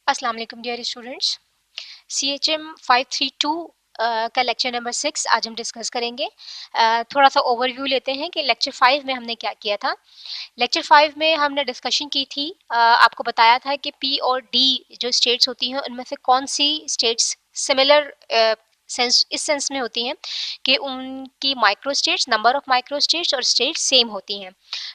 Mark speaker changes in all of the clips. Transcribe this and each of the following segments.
Speaker 1: अस्सलाम वालेकुम dear students. CHM 532 का लेक्चर नंबर 6 आज हम डिस्कस करेंगे। थोड़ा सा ओवरव्यू लेते हैं कि लेक्चर 5 में हमने क्या किया था। लेक्चर 5 में हमने डिस्कशन की थी, आपको बताया था कि P और D जो स्टेट्स होती हैं उनमें से कौन सी स्टेट्स सिमिलर सेंस इस सेंस में होती हैं कि उनकी micro states, number of micro states और स्टेट्स सेम होती हैं।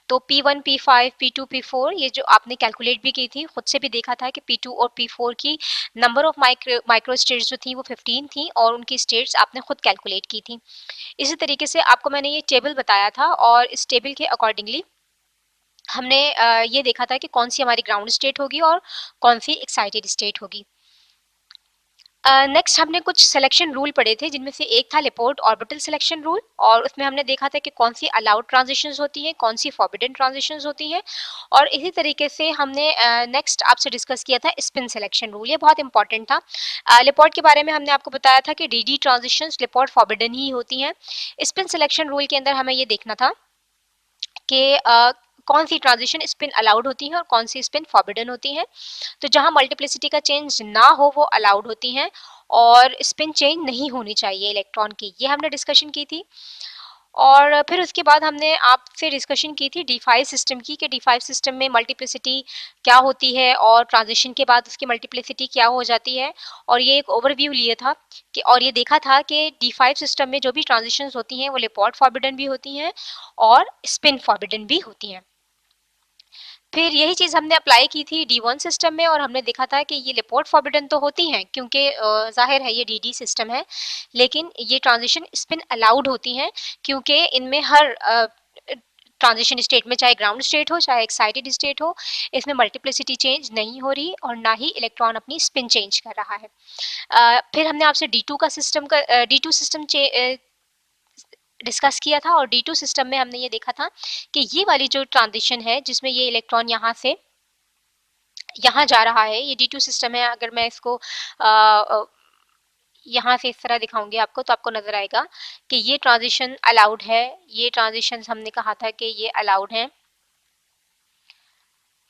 Speaker 1: तो P1, P5, P2, P4 ये जो आपने कैलकुलेट भी की थी, खुद से भी देखा था कि P2 और P4 की नंबर ऑफ माइक्रो स्टेट्स जो थी वो 15 थी और उनकी स्टेट्स आपने खुद कैलकुलेट की थी। इसी तरीके से आपको मैंने ये टेबल बताया था और इस टेबल के अकॉर्डिंगली हमने ये देखा था कि कौन सी हमारी ग्राउंड स्टेट होगी और कौन सी एक्साइटेड स्टेट होगी। नेक्स्ट हमने कुछ सिलेक्शन रूल पढ़े थे, जिनमें से एक था लेपोर्ट ऑर्बिटल सिलेक्शन रूल, और उसमें हमने देखा था कि कौन सी अलाउड ट्रांजिशंस होती हैं, कौन सी फॉरबिडन ट्रांजिशंस होती हैं। और इसी तरीके से हमने नेक्स्ट आपसे डिस्कस किया था स्पिन सिलेक्शन रूल। ये बहुत इंपॉर्टेंट था। लेपोर्ट के बारे में हमने आपको बताया था कि डी ट्रांजिशंस लेपोर्ट फॉरबिडन ही होती हैं। स्पिन सिलेक्शन रूल के अंदर हमें ये देखना था कि कौन सी ट्रांजिशन स्पिन अलाउड होती हैं और कौन सी स्पिन फॉरबिडन होती हैं। तो जहां मल्टीप्लिसिटी का चेंज ना हो वो अलाउड होती हैं और स्पिन चेंज नहीं होनी चाहिए इलेक्ट्रॉन की, ये हमने डिस्कशन की थी। और फिर उसके बाद हमने आपसे डिस्कशन की थी D5 सिस्टम की, कि D5 सिस्टम में मल्टीप्लिसिटी क्या होती है और ट्रांजिशन के बाद उसकी मल्टीप्लिसिटी क्या हो जाती है। और ये एक ओवरव्यू लिया था कि, और ये देखा था कि D5 सिस्टम में जो भी ट्रांजिशंस होती हैं वो लेपोर्ट फॉरबिडन भी होती हैं और स्पिन फॉरबिडन भी होती हैं। फिर यही चीज़ हमने अप्लाई की थी D1 सिस्टम में और हमने देखा था कि ये लेपोर्ट फॉरबिडन तो होती हैं क्योंकि जाहिर है ये DD सिस्टम है, लेकिन ये ट्रांजिशन स्पिन अलाउड होती हैं क्योंकि इनमें हर ट्रांजिशन स्टेट में, चाहे ग्राउंड स्टेट हो चाहे एक्साइटेड स्टेट हो, इसमें मल्टीप्लिसिटी चेंज नहीं हो रही और ना ही इलेक्ट्रॉन अपनी स्पिन चेंज कर रहा है। फिर हमने आपसे D2 का सिस्टम का D2 सिस्टम डिस्कस किया था और D2 सिस्टम में हमने ये देखा था कि ये वाली जो ट्रांजिशन है जिसमें ये इलेक्ट्रॉन यहाँ से यहाँ जा रहा है, ये D2 सिस्टम है। अगर मैं इसको यहाँ से इस तरह दिखाऊंगी आपको तो आपको नजर आएगा कि ये ट्रांजिशन अलाउड है, ये ट्रांजिशन हमने कहा था कि ये अलाउड है,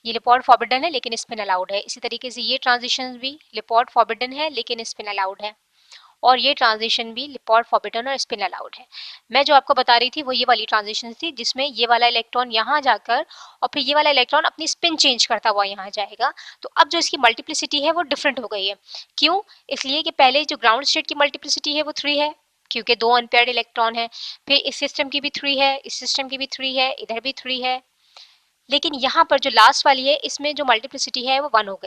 Speaker 1: ये लेपोर्ट फॉरबिडन है लेकिन स्पिन अलाउड है। इसी तरीके से ये ट्रांजिशन भी लेपोर्ट फॉरबिडन है लेकिन स्पिन अलाउड है, और ये ट्रांजिशन भी लेपोर्ट फॉरबिडन और स्पिन अलाउड है। मैं जो आपको बता रही थी वो ये वाली ट्रांजिशन थी जिसमें ये वाला इलेक्ट्रॉन यहाँ जाकर और फिर ये वाला इलेक्ट्रॉन अपनी स्पिन चेंज करता हुआ यहाँ जाएगा। तो अब जो इसकी मल्टीप्लिसिटी है वो डिफरेंट हो गई है। क्यों? इसलिए कि पहले जो ग्राउंड स्टेट की मल्टीप्लिसिटी है वो 3 है क्योंकि 2 अनपेयर्ड इलेक्ट्रॉन है। फिर इस सिस्टम की भी 3 है, इस सिस्टम की भी 3 है, इधर भी 3 है। लेकिन यहाँ पर जो लास्ट वाली है इसमें जो मल्टीप्लिसिटी है वो 1 हो गई।